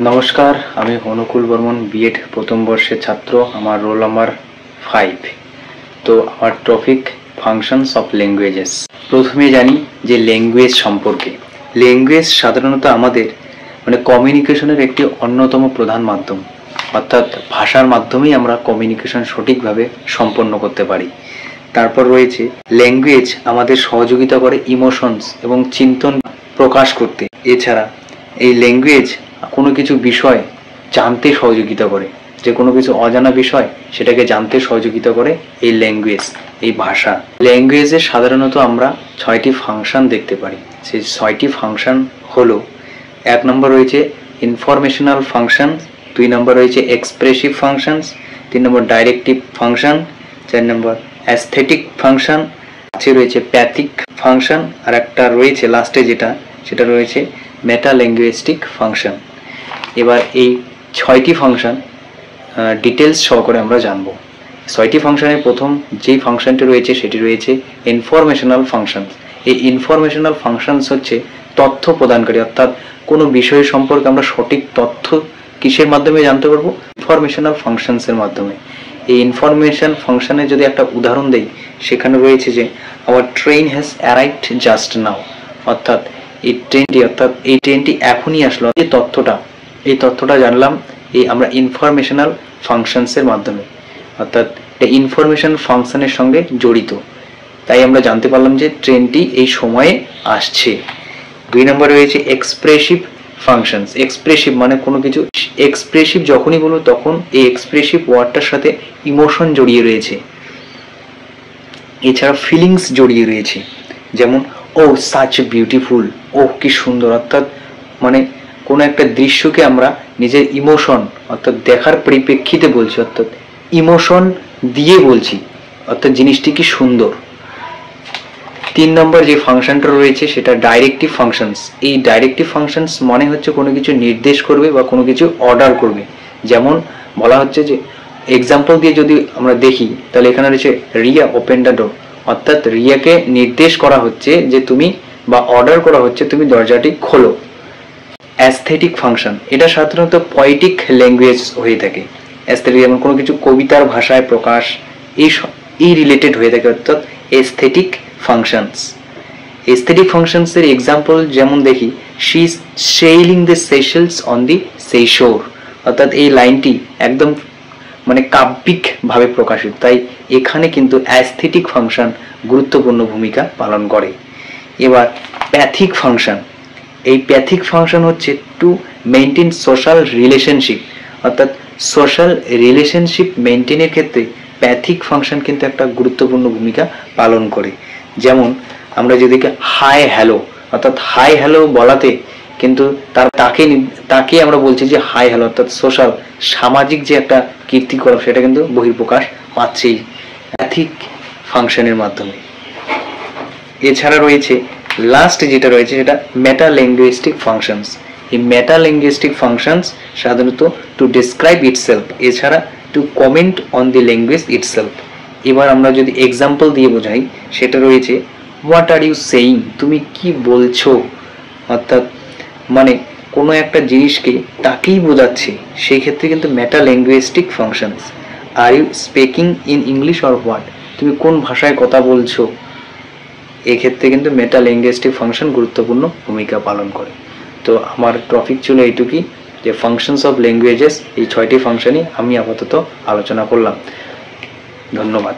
নমস্কার, আমি অনুকূল বর্মন, বিএড প্রথম বর্ষের ছাত্র। আমার রোল নাম্বার 5। তো আমার টপিক ফাংশনস অফ ল্যাঙ্গুয়েজেস। প্রথমে জানি যে ল্যাঙ্গুয়েজ সম্পর্কে। ল্যাঙ্গুয়েজ সাধারণত আমাদের কমিউনিকেশনের একটি অন্যতম প্রধান মাধ্যম, অর্থাৎ ভাষার মাধ্যমেই আমরা কমিউনিকেশন সঠিকভাবে সম্পন্ন করতে পারি। তারপর রয়েছে ল্যাঙ্গুয়েজ আমাদের সহযোগিতা করে ইমোশনস এবং চিন্তন প্রকাশ করতে। এছাড়া এই ল্যাঙ্গুয়েজ কোনো কিছু বিষয় জানতে সহযোগিতা করে, যে কোনো কিছু অজানা বিষয় সেটাকে জানতে সহযোগিতা করে এই ল্যাঙ্গুয়েজ, এই ভাষা। ল্যাঙ্গুয়েজে সাধারণত আমরা 6টি ফাংশন দেখতে পারি। সেই 6টি ফাংশন হলো: 1 নম্বর রয়েছে ইনফরমেশনাল ফাংশন, 2 নম্বর রয়েছে এক্সপ্রেসিভ ফাংশনস, 3 নম্বর ডাইরেক্টিভ ফাংশন, 4 নম্বর অ্যাস্থেটিক ফাংশন, 5 রয়েছে প্যাথিক ফাংশন, আর একটা রয়েছে লাস্টে সেটা রয়েছে মেটা ল্যাঙ্গুয়েস্টিক ফাংশন। এবার এই 6টি ফাংশন ডিটেলস সহকারে আমরা জানবো। 6টি ফাংশনের প্রথম যেই ফাংশনটি রয়েছে সেটি রয়েছে ইনফরমেশনাল ফাংশনস। এই ইনফরমেশনাল ফাংশনস হচ্ছে তথ্য প্রদানকারী, অর্থাৎ কোনো বিষয় সম্পর্কে আমরা সঠিক তথ্য কিসের মাধ্যমে জানতে পারবো? ইনফরমেশনাল ফাংশনসের মাধ্যমে। এই ইনফরমেশন ফাংশনের যদি একটা উদাহরণ দেই, সেখানে রয়েছে যে hour train has arrived just now, অর্থাৎ এই ট্রেনটি এখনই আসলো। এই তথ্যটা জানলাম আমরা ইনফরমেশনাল ফাংশনসের মাধ্যমে, অর্থাৎ এটা ইনফরমেশন ফাংশনের সঙ্গে জড়িত, তাই আমরা জানতে পারলাম যে ট্রেনটি এই সময়ে আসছে। 2 নম্বরে রয়েছে এক্সপ্রেসিভ ফাংশনস। এক্সপ্রেসিভ মানে কোনো কিছু এক্সপ্রেসিভ যখনই বলবো তখন এই এক্সপ্রেসিভ ওয়ার্ডটার সাথে ইমোশন জড়িয়ে রয়েছে, এছাড়া ফিলিংস জড়িয়ে রয়েছে। যেমন ও সাচ বিউটিফুল, ও কি সুন্দর, অর্থাৎ কোনো একটা দৃশ্যকে আমরা নিজের ইমোশন, অর্থাৎ দেখার পরিপ্রেক্ষিতে বলছি, অর্থাৎ ইমোশন দিয়ে বলছি, অর্থাৎ জিনিসটি কি সুন্দর। 3 নম্বর যে ফাংশনটা রয়েছে সেটা ডাইরেক্টিভ ফাংশনস। এই ডাইরেক্টিভ ফাংশনস মানে হচ্ছে কোনো কিছু নির্দেশ করবে বা কোনো কিছু অর্ডার করবে। যেমন বলা হচ্ছে যে এক্সাম্পল দিয়ে যদি আমরা দেখি, তাহলে এখানে রয়েছে রিয়া ওপেন দ্য ডোর, অর্থাৎ রিয়াকে নির্দেশ করা হচ্ছে যে তুমি, বা অর্ডার করা হচ্ছে তুমি দরজাটি খোলো। অ্যাস্থেটিক ফাংশন, এটা সাধারণত পয়েটিক ল্যাঙ্গুয়েজ হয়ে থাকে। অ্যাস্থেটিক যেমন কোনো কিছু কবিতার ভাষায় প্রকাশ, এই রিলেটেড হয়ে থাকে, অর্থাৎ এস্থেটিক ফাংশনস। এস্থেটিক ফাংশনসের এক্সাম্পল যেমন দেখি, she is selling the seashells on the seashore, অর্থাৎ এই লাইনটি একদম কাব্যিক ভাবে প্রকাশিত, তাই এখানে কিন্তু অ্যাস্থেটিক ফাংশন গুরুত্বপূর্ণ ভূমিকা পালন করে। এবার প্যাথিক ফাংশন। এই প্যাথিক ফাংশন হচ্ছে টু মেনটেন সোশ্যাল রিলেশনশিপ, অর্থাৎ সোশ্যাল রিলেশনশিপ মেনটেনের ক্ষেত্রে প্যাথিক ফাংশন কিন্তু একটা গুরুত্বপূর্ণ ভূমিকা পালন করে। যেমন আমরা যদি হাই হ্যালো, অর্থাৎ হাই হ্যালো বলাতে কিন্তু তাকে আমরা বলছি যে হাই হ্যালো, অর্থাৎ সোশ্যাল, সামাজিক যে একটা কীর্তিকলাপ সেটা কিন্তু বহিঃপ্রকাশ পাচ্ছেই প্যাথিক ফাংশনের মাধ্যমে। এছাড়া রয়েছে লাস্ট যেটা রয়েছে সেটা মেটা ল্যাঙ্গুয়েস্টিক ফাংশনস। এই মেটা ল্যাঙ্গুয়েস্টিক ফাংশনস সাধারণত টু ডিসক্রাইব ইটসেলফ, এছাড়া two comment on the language itself. এবার আমরা যদি এক্সাম্পল দিয়ে বোঝাই, সেটা রয়েছে হোয়াট আর ইউ সেইং, তুমি কি বলছো, অর্থাৎ কোনো একটা জিনিসকে তাকেই বোঝাচ্ছে, সেই ক্ষেত্রে কিন্তু meta linguistic functions. Are you speaking in English or what, তুমি কোন ভাষায় কথা বলছো, এক্ষেত্রে কিন্তু মেটা ল্যাঙ্গুয়েস্টিক ফাংশন গুরুত্বপূর্ণ ভূমিকা পালন করে। তো আমার টপিক ছিল এইটুকুই, যে ফাংশনস অফ ল্যাঙ্গুয়েজেস, এই 6টি ফাংশনই আমি আপাতত আলোচনা করলাম। ধন্যবাদ।